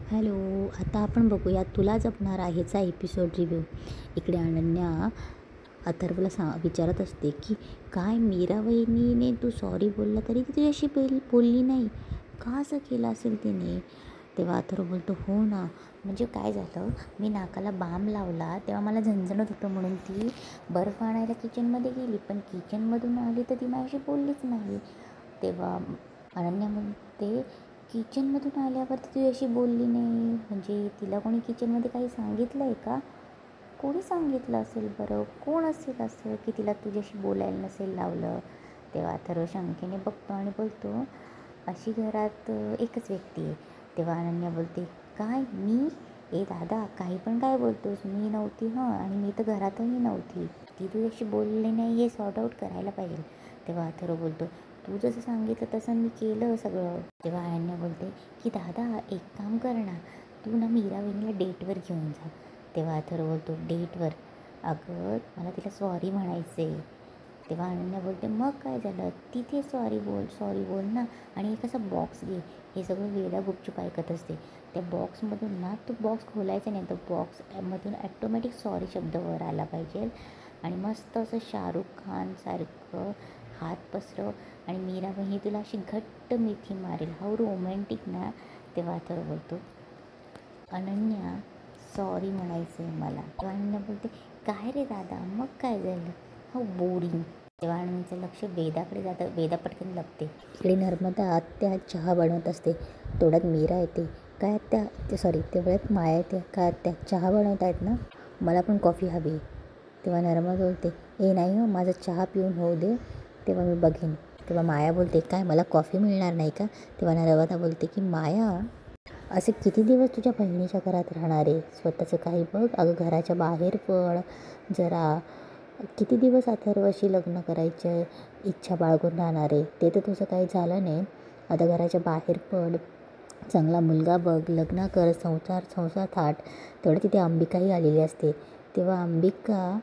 Hello. आता आपण बघूया तुला जपणार आहेचा एपिसोड रिव्ह्यू. इकडे अनन्या अथर्वला विचारत असते की काय मीरा वहिनीने तू सॉरी बोलला तरी ती तुझ्याशी बोलली नाही, का असं केलं असेल तिने. तेव्हा अथर्व बोलतो हो ना, म्हणजे काय झालं, मी नाकाला बाम लावला तेव्हा मला झणझणत होतं म्हणून ती बर्फ आणायला किचनमध्ये गेली, पण किचनमधून आली तर ती माझ्याशी बोललीच नाही. तेव्हा अनन्या म्हणते किचनमधून आल्यावर ती तुझ्याशी बोलली नाही, म्हणजे तिला कोणी किचनमध्ये काही सांगितलं आहे का? कोणी सांगितलं असेल बरं, कोण असेल असं की तिला तुझ्याशी बोलायला नसेल लावलं. तेव्हा अथर्व शंकेने बघतो आणि बोलतो अशी घरात एकच व्यक्ती आहे. तेव्हा अनन्या बोलते काय मी? ए दादा, काही पण काय बोलतोस, मी नव्हती आणि मी तर घरातही नव्हती, ती तुझ्याशी बोलली नाही हे सॉर्ट आऊट करायला पाहिजे. तेव्हा अथर्व बोलतो तू जसं सांगितलं तसं मी केलं सगळं. तेव्हा अनन्या बोलते की दादा एक काम कर ना, तू ना मीरा वहिनीला डेटवर घेऊन जा. तेव्हा अथर्व बोलतो डेटवर? अगं मला तिला सॉरी म्हणायचं आहे. तेव्हा अनन्या बोलते मग काय झालं, तिथे सॉरी बोल ना, आणि एक असा बॉक्स घे. हे सगळं वेदा गुपचूप ऐकत असते. त्या बॉक्समधून ना तो बॉक्स खोलायचा नाही, तो बॉक्समधून ॲटोमॅटिक सॉरी शब्द वर आला पाहिजे आणि मस्त असं शाहरुख खानसारखं हात पसरव आणि मीरा वहिनी तुला अशी घट्ट मिठी मारेल. हाऊ रोमॅन्टिक ना. तेव्हा तर बोलतो अनन्या सॉरी म्हणायचं आहे मला. तेव्हा अनन्या बोलते काय रे दादा, मग काय झालं, हो बोरिंग. तेव्हा अनन्याचं लक्ष वेदाकडे जातं. वेदा पटकन लपते. इकडे नर्मदा आत्या चहा बनवत असते. तेवढ्यात मीरा येते. काय आत्या, सॉरी तेवढ्यात माया येते. काय आत्या चहा बनवत आहेत ना, मला पण कॉफी हवी. तेव्हा नर्मदा बोलते ए नाही हो, माझा चहा पिऊन होऊ दे, तेव्हा मी बघेन. तेव्हा माया बोलते काय मला कॉफी मिळणार नाही का? तेव्हा नर्मदा बोलते की माया असे किती दिवस तुझ्या बहिणीच्या घरात राहणार आहे, स्वतःचं काही बघ. अगं घराच्या बाहेर पड जरा. किती दिवस अथर्वशी लग्न करायचं इच्छा बाळगून राहणार आहे, ते तर तुझं काही झालं नाही. आता घराच्या बाहेर पड, चांगला मुलगा बघ, लग्न कर, संसार थाट. तेवढं तिथे अंबिकाही आलेली असते. तेव्हा अंबिका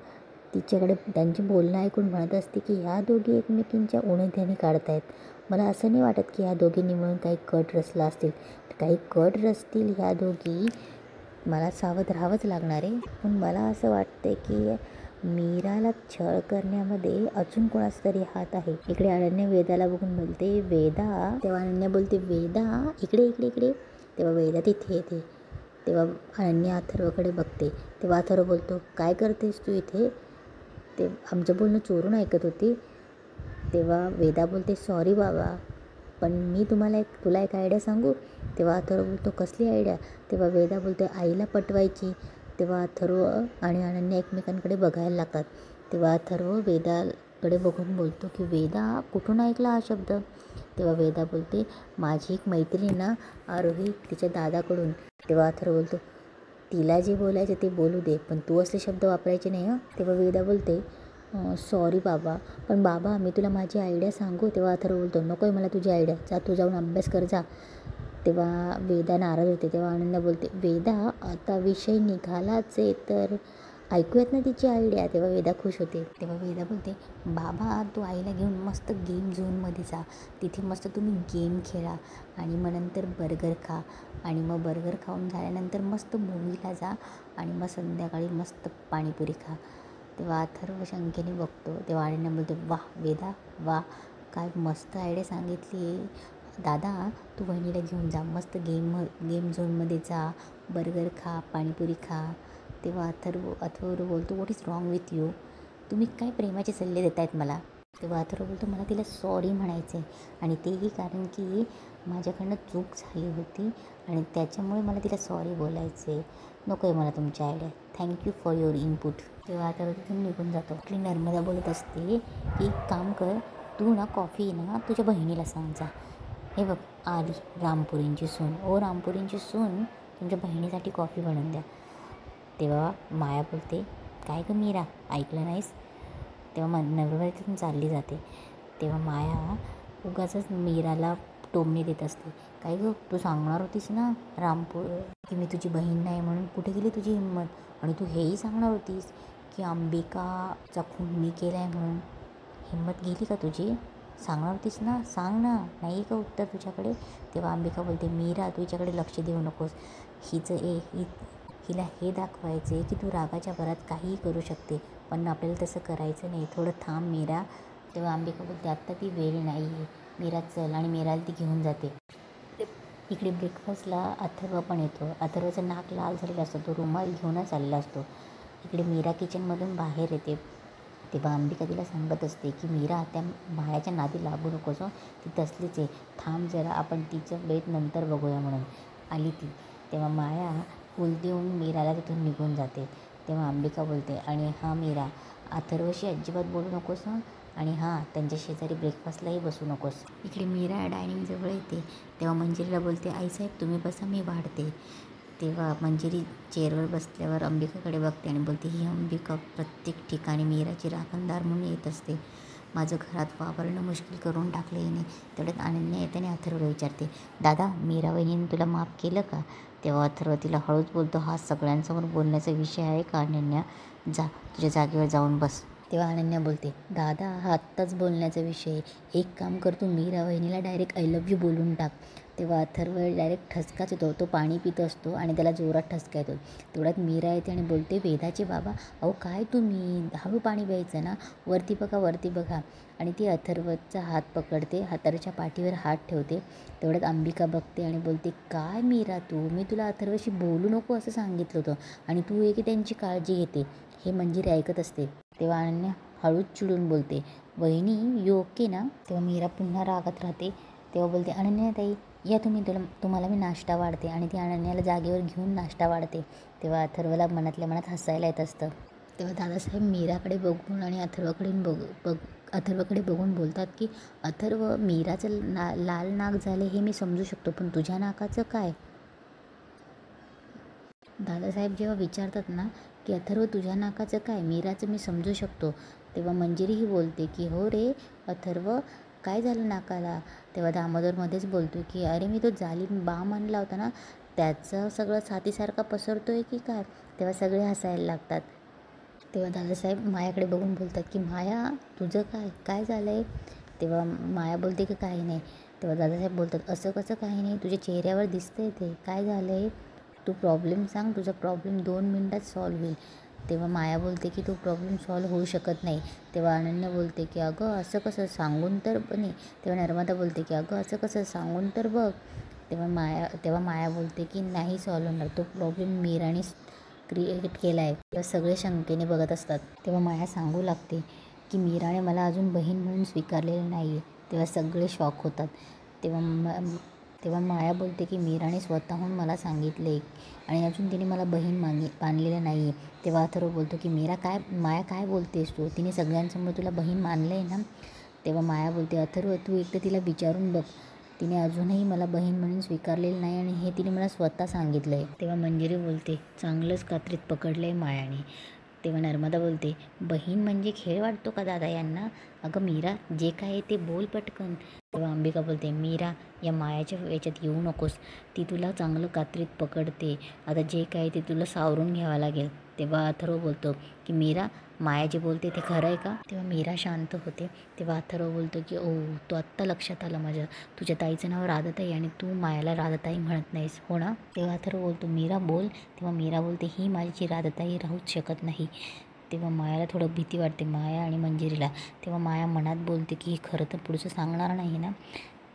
तिच्याकडे त्यांची बोलणं ऐकून म्हणत असते की ह्या दोघी एकमेकींच्या उणीध्यानी काढतायत. मला असं नाही वाटत की ह्या दोघींनी मिळून काही कट रचला असतील. काही कट रचतील ह्या दोघी, मला सावध राहावंच लागणार आहे. पण मला असं वाटतं की मीराला छळ करण्यामध्ये अजून कोणाचा तरी हात आहे. इकडे अनन्या वेदाला बघून बोलते वेदा. तेव्हा अनन्या बोलते वेदा इकडे इकडे इकडे. तेव्हा वेदा तिथे येते. तेव्हा अनन्या अथर्वकडे बघते. तेव्हा अथर्व बोलतो काय करतेस तू इथे? ते आमचं बोलणं चोरून ऐकत होती. तेव्हा वेदा बोलते सॉरी बाबा, पण मी तुला एक आयडिया सांगू. तेव्हा अथर्व बोलतो कसली आयडिया? तेव्हा वेदा बोलते आईला पटवायची. तेव्हा अथर्व आणि अनन्या एकमेकांकडे बघायला लागतात. तेव्हा अथर्व वेदाकडे बघून बोलतो की वेदा कुठून ऐकला हा शब्द? तेव्हा वेदा बोलते माझी एक मैत्रीण ना आरोही, तिच्या दादाकडून. तेव्हा अथर्व बोलतो तिला जे बोलायचं ते बोलू दे, पण तू असले शब्द वापरायचे नाही हं. तेव्हा वेदा बोलते सॉरी बाबा, पण बाबा मी तुला माझी आयडिया सांगू? तेव्हा अथर्व बोलतो नको आहे मला तुझी आयडिया, जा तू जाऊन अभ्यास कर जा. तेव्हा वेदा नाराज होते. तेव्हा अनन्या बोलते वेदा आता विषय निघालाच आहे तर ऐकूयात ना तिची आयडिया. तेव्हा वेदा खुश होते. तेव्हा वेदा बोलते बाबा तू आईला घेऊन मस्त गेम झोनमध्ये जा, तिथे मस्त तुम्ही गेम खेळा आणि मग नंतर बर्गर खा आणि मग बर्गर खाऊन झाल्यानंतर मस्त मूव्हीला जा आणि मग संध्याकाळी मस्त पाणीपुरी खा. तेव्हा अथर्व शंकेने बघतो. तेव्हा अनन्या बोलते वाह वेदा वा, काय मस्त आयडिया सांगितली दादा. तू वहिनीला घेऊन जा, मस्त गेम झोनमध्ये जा, बर्गर खा, पाणीपुरी खा. तेव्हा अथर्व बोलतो what is wrong with you, तुम्ही काय प्रेमाचे सल्ले देत आहेत मला. तेव्हा अथर्व बोलतो मला तिला सॉरी म्हणायचं आहे आणि तेही कारण की माझ्याकडनं चूक झाली होती आणि त्याच्यामुळे मला तिला सॉरी बोलायचं आहे. नको आहे मला तुमची idea, thank you for your input. तेव्हा अथर्व तिथून निघून जातो. आपली नर्मदा बोलत असते की एक काम कर, तू ना कॉफी ना तुझ्या बहिणीला सांग जा. हे बघ आली रामपुरींची सून, ओ रामपुरींची सून तुमच्या बहिणीसाठी कॉफी बनवून द्या. तेव्हा माया बोलते काय गं मीरा, ऐकलं नाहीस? तेव्हा नर्मदा तिथून चालली जाते. तेव्हा माया उगाचच मीराला टोमणे देत असते. काय गं तू सांगणार होतीस ना रामपूर की मी तुझी बहीण नाही म्हणून, कुठे गेली तुझी हिंमत? आणि तू हेही सांगणार होतीस की अंबिकाचा खून मी केला आहे म्हणून, हिंमत गेली का तुझी? सांगणार होतीस ना, सांग ना, नाही का उत्तर तुझ्याकडे? तेव्हा अंबिका बोलते, मीरा तू हिच्याकडे लक्ष देऊ नकोस. हिला हे दाखवायचं आहे की तू रागाच्या भरात काहीही करू शकते, पण आपल्याला तसं करायचं नाही, थोडं थांब मीरा. तेव्हा अंबिका बोलते, आत्ता ती वेळ नाही आहे मीरा, चल. आणि मीराला ती घेऊन जाते. इकडे ब्रेकफास्टला अथर्व पण येतो. अथर्वचं नाक लाल झालेलं असतं, तो रुमाल घेऊनच आलेला असतो. इकडे मीरा किचनमधून बाहेर येते. तेव्हा अंबिका तिला सांगत असते की मीरा त्या मायाच्या नादी लागू नकोस, ती तसलीच आहे, थांब जरा, आपण तिचं बेत नंतर बघूया म्हणून आली ती. तेव्हा माया फुल देऊन मीराला तिथून निघून जाते. तेव्हा अंबिका बोलते, आणि हां मीरा, अथर्वशी अजिबात बोलू नकोस आणि हां, त्यांच्या शेजारी ब्रेकफास्टलाही बसू नकोस. इकडे मीरा डायनिंगजवळ येते. तेव्हा मंजिरीला बोलते, आईसाहेब तुम्ही बसा, मी वाढते. तेव्हा मंजिरी चेअरवर बसल्यावर अंबिकाकडे बघते आणि बोलते, ही अंबिका प्रत्येक ठिकाणी मीराची राखणदार म्हणून येत असते. माझं घरात वावरणं मुश्किल करून टाकलं हिने. तेवढ्यात अनन्या येते आणि अथर्वला विचारते, दादा मीरा वहिनीने तुला माफ केलं का? तेव्हा अथर्व तिला हळूच बोलतो, हा सगळ्यांसमोर बोलण्याचा विषय आहे का अनन्या? जा तुझ्या जागेवर जाऊन बस. तेव्हा अनन्या बोलते, दादा हा आत्ताच बोलण्याचा विषय आहे, एक काम कर, तू मीरा वहिनीला डायरेक्ट आय लव्ह यू बोलून टाक. तेव्हा अथर्व डायरेक्ट ठसकाच येतो, तो पाणी पित असतो आणि त्याला जोरात ठसका येतो. तेवढ्यात मीरा येते आणि बोलते, वेदाचे बाबा, अहो काय तुम्ही, हळू पाणी प्यायचं ना, वरती बघा, वरती बघा. आणि ती अथर्वचा हात पकडते, हाताच्या पाठीवर हात ठेवते. तेवढ्यात अंबिका बघते आणि बोलते, काय मीरा तू, मी तुला अथर्वशी बोलू नको असं सांगितलं होतं आणि तू हे की त्यांची काळजी घेते. हे मंजिरी ऐकत असते. तेव्हा अनन्या हळूच चिडून बोलते, वहिनी यू ओके ना? तेव्हा मीरा पुन्हा रागत राहते. तेव्हा बोलते, अनन्याताई या तुम्हाला मी नाश्ता वाढते. आणि ती अनन्याला जागेवर घेऊन नाश्ता वाढते. तेव्हा अथर्वला मनातल्या मनात हसायला येत असतं. तेव्हा दादासाहेब मीराकडे बघून आणि अथर्वकडे बघून बोलतात की, अथर्व मीराचं लाल नाक झाले हे मी समजू शकतो, पण तुझ्या नाकाचं काय? दादासाहेब जेव्हा विचारतात ना की अथर्व तुझ्या नाकाचं काय, मीराचं मी समजू शकतो, तेव्हा मंजिरीही बोलते की हो रे अथर्व, काय झालं नाकाला? तेव्हा दामोदर मध्येच बोलतो की अरे मी तो जालीम बाम आणला होता ना, त्याचं सगळं छातीसारखा पसरतोय की काय? तेव्हा सगळे हसायला लागतात. तेव्हा दादासाहेब मायाकडे बघून बोलतात की माया तुझं काय झालं आहे? तेव्हा माया बोलते की काही नाही. तेव्हा दादासाहेब बोलतात, असं कसं काही नाही, तुझ्या चेहऱ्यावर दिसतंय ते, काय झालं आहे? तू प्रॉब्लेम सांग, तुझा प्रॉब्लेम 2 मिनटात सॉल्व्ह होईल. तेव्हा माया बोलते की तो प्रॉब्लेम सॉल्व्ह होऊ शकत नाही. तेव्हा अनन्या बोलते की अगं असं कसं, सांगून तर नाही. तेव्हा नर्मदा बोलते की अगं असं कसं, सांगून तर बघ. तेव्हा माया बोलते की नाही सॉल्व्ह होणार, तो प्रॉब्लेम मीरानेच क्रिएट केला आहे. तेव्हा सगळे शंकेने बघत असतात. तेव्हा माया सांगू लागते की मीराने मला अजून बहीण म्हणून स्वीकारलेलं नाही आहे. तेव्हा सगळे शॉक होतात. तेव्हा माया बोलते की मीराने स्वतःहून मला सांगितले आणि अजून तिने मला बहीण मानलेलं नाही आहे. तेव्हा अथर्व बोलतो की माया काय बोलतेस तू, तिने सगळ्यांसमोर तुला बहीण मानलं आहे ना? तेव्हा माया बोलते, अथर्व तू एकदा तिला विचारून बघ, तिने अजूनही मला बहीण म्हणून स्वीकारलेलं नाही आणि हे तिने मला स्वतः सांगितलं आहे. तेव्हा मंजिरी बोलते, चांगलंच कात्रीत पकडलं आहे मायाने. तेव्हा नर्मदा बोलते, बहीण म्हणजे खेळ वाटतो का दादा यांना? अगं मीरा जे काय आहे ते बोल पटकन. तेव्हा अंबिका बोलते, मीरा या मायाच्या याच्यात येऊ नकोस, ती तुला चांगलं कात्रीत पकडते, आता जे काय ते तुला सावरून घ्यावं लागेल. तेव्हा अथर्व बोलतो की मीरा माया जे बोलते ते खरं आहे का? तेव्हा मीरा शांत होते. तेव्हा अथर्व बोलतो की ओ तो आत्ता लक्षात आलं माझ्या, तुझ्या ताईचं नाव राधाताई आणि तू मायाला राधाताई म्हणत नाहीस हो ना? तेव्हा अथर्व बोलतो, मीरा बोल. तेव्हा मीरा बोलते, ही माझी राधाताई राहूच शकत नाही. तेव्हा मायाला थोडं भीती वाटते, माया आणि मंजिरीला. तेव्हा माया मनात बोलते की खरं तर पुढचं सांगणार नाही ना?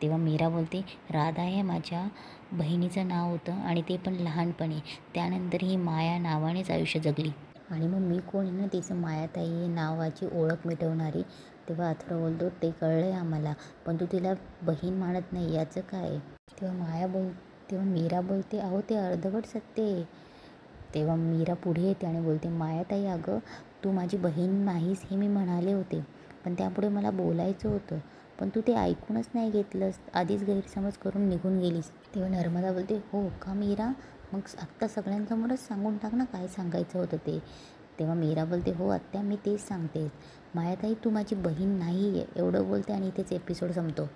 तेव्हा मीरा बोलते, राधा हे माझ्या बहिणीचं नाव होतं आणि ते पण लहानपणी, त्यानंतर ही माया नावानेच आयुष्य जगली आणि मग मी कोण आहे ना तिचं मायाताई नावाची ओळख मिटवणारी. तेव्हा अथर्व बोलतो, ते कळलं आहे आम्हाला, पण तू तिला बहीण मानत नाही याचं काय? तेव्हा मीरा बोलते, अहो ते अर्धवट सत्य आहे. तेव्हा मीरा पुढे येते आणि बोलते, मायाताई अगं तू माझी बहीण नाहीस हे मी म्हणाले होते, पण त्यापुढे मला बोलायचं होतं, पण तू ते ऐकूनच नाही घेतलंस, आधीच गैरसमज करून निघून गेलीस. तेव्हा नर्मदा बोलते, हो का मीरा, मग आत्ता सगळ्यांसमोरच सांगून टाक ना काय सांगायचं होतं ते. तेव्हा मीरा बोलते, हो आत्या मी तेच सांगते, मायाताई तू माझी बहीण नाही आहे, एवढं बोलते आणि इथेच एपिसोड संपतो.